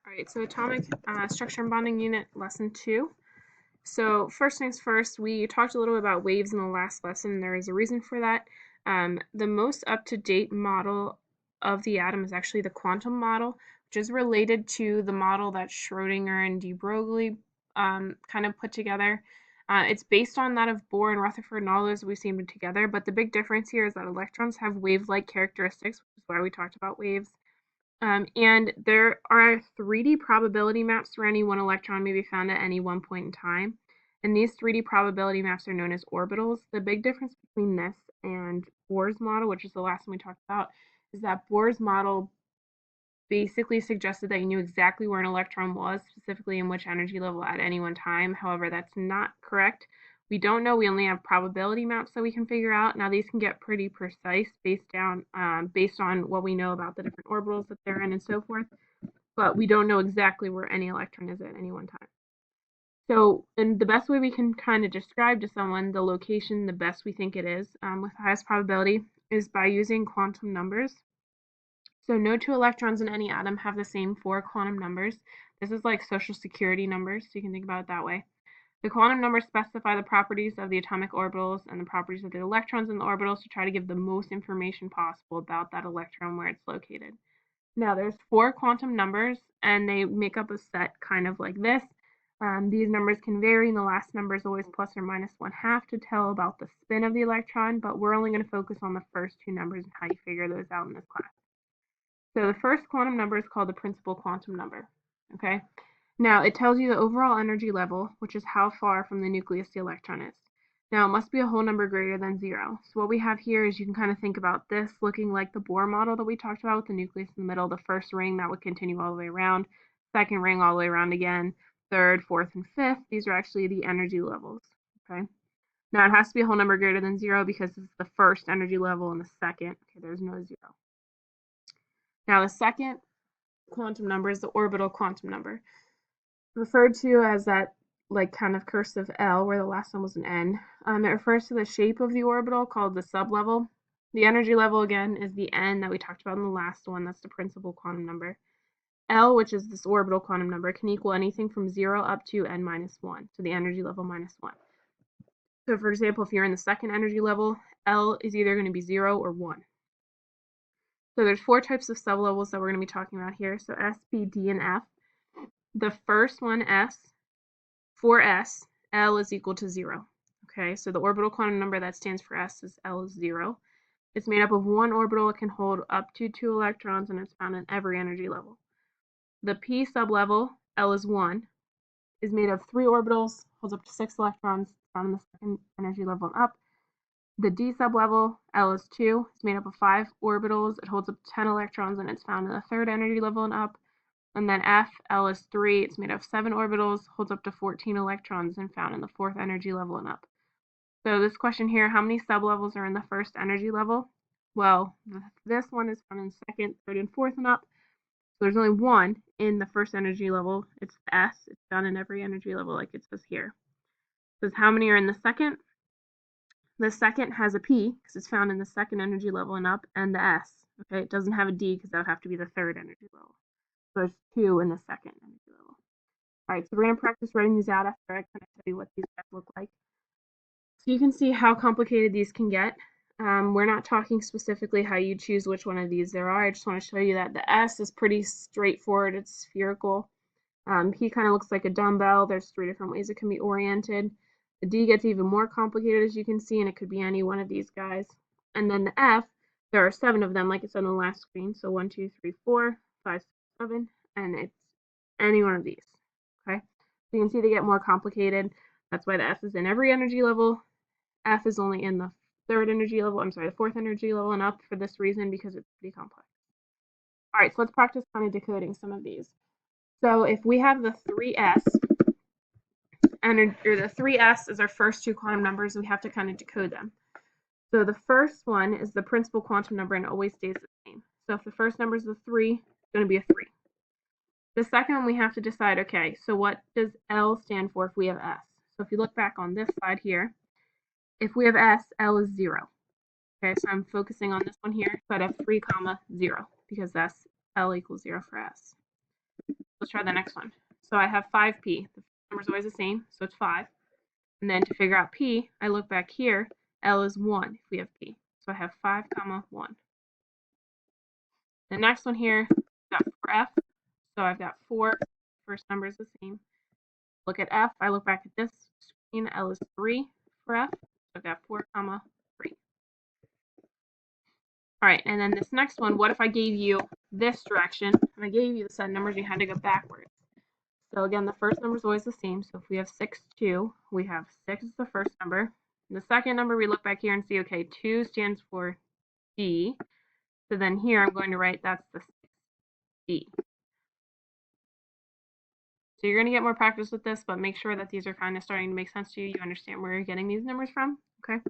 All right, so atomic structure and bonding unit, lesson 2. So first things first, we talked a little bit about waves in the last lesson. There is a reason for that. The most up-to-date model of the atom is actually the quantum model, which is related to the model that Schrödinger and de Broglie kind of put together. It's based on that of Bohr and Rutherford and all those we've seen together, but the big difference here is that electrons have wave-like characteristics, which is why we talked about waves. And there are 3D probability maps where any one electron may be found at any one point in time. And these 3D probability maps are known as orbitals. The big difference between this and Bohr's model, which is the last one we talked about, is that Bohr's model basically suggested that you knew exactly where an electron was, specifically in which energy level at any one time. However, that's not correct. We don't know. We only have probability maps that we can figure out. Now, these can get pretty precise based on what we know about the different orbitals that they're in and so forth, but we don't know exactly where any electron is at any one time. So, and the best way we can kind of describe to someone the location, the best we think it is, with the highest probability, is by using quantum numbers. So no two electrons in any atom have the same 4 quantum numbers. This is like social security numbers, so you can think about it that way. The quantum numbers specify the properties of the atomic orbitals and the properties of the electrons in the orbitals to try to give the most information possible about that electron where it's located. Now there's 4 quantum numbers and they make up a set kind of like this. These numbers can vary, and the last number is always plus or minus 1/2 to tell about the spin of the electron, but we're only going to focus on the first 2 numbers and how you figure those out in this class. So the first quantum number is called the principal quantum number. Okay. Now it tells you the overall energy level, which is how far from the nucleus the electron is. Now it must be a whole number greater than 0. So what we have here is you can kind of think about this looking like the Bohr model that we talked about with the nucleus in the middle, the first ring that would continue all the way around, second ring all the way around again, third, fourth, and fifth. These are actually the energy levels. Okay. Now it has to be a whole number greater than 0 because it's the first energy level and the second. Okay, there's no 0. Now the second quantum number is the orbital quantum number, referred to as that like kind of cursive L where the last one was an N. It refers to the shape of the orbital called the sublevel. The energy level again is the N that we talked about in the last one. That's the principal quantum number. L, which is this orbital quantum number, can equal anything from 0 up to n minus 1, so the energy level minus 1. So for example, if you're in the second energy level, L is either going to be 0 or 1. So there's 4 types of sublevels that we're going to be talking about here. So S, P, D, and F. The first one, S, for S, L is equal to 0. Okay, so the orbital quantum number that stands for S is L is 0. It's made up of one orbital. It can hold up to 2 electrons, and it's found in every energy level. The P sublevel, L is 1, is made of 3 orbitals, holds up to 6 electrons, found in the second energy level and up. The D sublevel, L is 2, is made up of 5 orbitals. It holds up to 10 electrons, and it's found in the third energy level and up. And then F, L is 3, it's made of 7 orbitals, holds up to 14 electrons, and found in the fourth energy level and up. So this question here, how many sublevels are in the first energy level? Well, this one is found in second, third, and fourth and up. So there's only one in the first energy level. It's the S. It's found in every energy level like it says here. It says how many are in the second? The second has a P because it's found in the second energy level and up, and the S. Okay, it doesn't have a D because that would have to be the third energy level. So there's 2 in the second energy level. All right, so we're going to practice writing these out after I kind of tell you what these guys look like. So you can see how complicated these can get. We're not talking specifically how you choose which one of these there are. I just want to show you that the S is pretty straightforward. It's spherical. P kind of looks like a dumbbell. There's 3 different ways it can be oriented. The D gets even more complicated, as you can see, and it could be any one of these guys. And then the F, there are 7 of them, like it's on the last screen. So 1, 2, 3, 4, 5, 6, 7, and it's any one of these. Okay, so you can see they get more complicated. That's why the S is in every energy level. F is only in the the fourth energy level and up for this reason because it's pretty complex. All right, so let's practice kind of decoding some of these. So if we have the 3s, or the 3s is our first 2 quantum numbers, we have to kind of decode them. So the first one is the principal quantum number and always stays the same. So if the first number is a 3, it's going to be a 3. The second one we have to decide, okay, so what does L stand for if we have S? So if you look back on this slide here, if we have S, L is 0. Okay, so I'm focusing on this one here, so I'd have 3, 0, because that's L equals 0 for S. So let's try the next one. So I have 5p. The number is always the same, so it's 5. And then to figure out p, I look back here. L is 1 if we have p. So I have 5, 1. The next one here, I've got for f. So I've got 4. First number is the same. Look at f. I look back at this screen. L is 3 for f. So I've got 4, 3. All right, and then this next one, what if I gave you this direction and I gave you the set of numbers, you had to go backwards. So again, the first number is always the same. So if we have 6, 2, we have 6 is the first number. The second number, we look back here and see, okay, 2 stands for D. So then here I'm going to write that's the D. So you're going to get more practice with this, but make sure that these are kind of starting to make sense to you. You understand where you're getting these numbers from, okay?